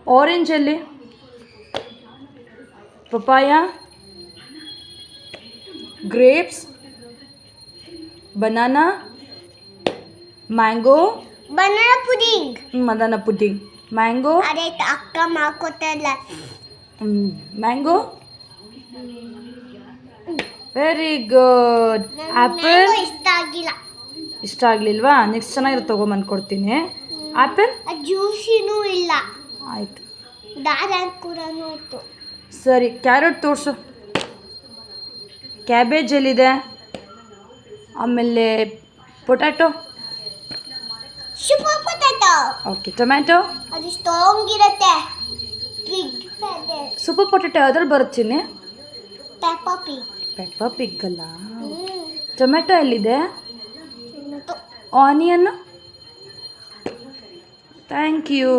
ಆರೆಂಜಲ್ಲಿ papaya, grapes, banana, mango, banana pudding. Banana pudding, mango, ಅದೇ ಅಕ್ಕ ಮಾಡ್ಕೊತಲ್ಲ. Mango, very good. ಆ್ಯಪಲ್ ಇಷ್ಟ ಆಗಿಲ್ಲ. ಇಷ್ಟ ಆಗಲಿಲ್ವಾ? ನೆಕ್ಸ್ಟ್ ಚೆನ್ನಾಗಿರುತ್ತೆ ತೊಗೊಂಬಂದು ಕೊಡ್ತೀನಿ. ಆ್ಯಪಲ್ ಜ್ಯೂಸಿನೂ ಇಲ್ಲ. ಆಯಿತು, ದಾರ ಕೂಡ ಇತ್ತು. ಸರಿ. ಕ್ಯಾರೆಟ್ ತೋರಿಸು. ಕ್ಯಾಬೇಜ್ ಎಲ್ಲಿದೆ? ಆಮೇಲೆ potato. Super potato. Okay. Tomato. ಅದು ಸ್ಟ್ರಾಂಗ್ ಇರುತ್ತೆ. ಸೂಪರ್ ಪೊಟ್ಯಾಟೊ ಅದ್ರಲ್ಲಿ ಬರುತ್ತೀನಿ. Peppa Pig. ಪೆಪ್ಪಾ ಪಿಗ್ ಅಲ್ಲ. ಟೊಮ್ಯಾಟೊ ಎಲ್ಲಿದೆ? ಆನಿಯನ್. Thank you.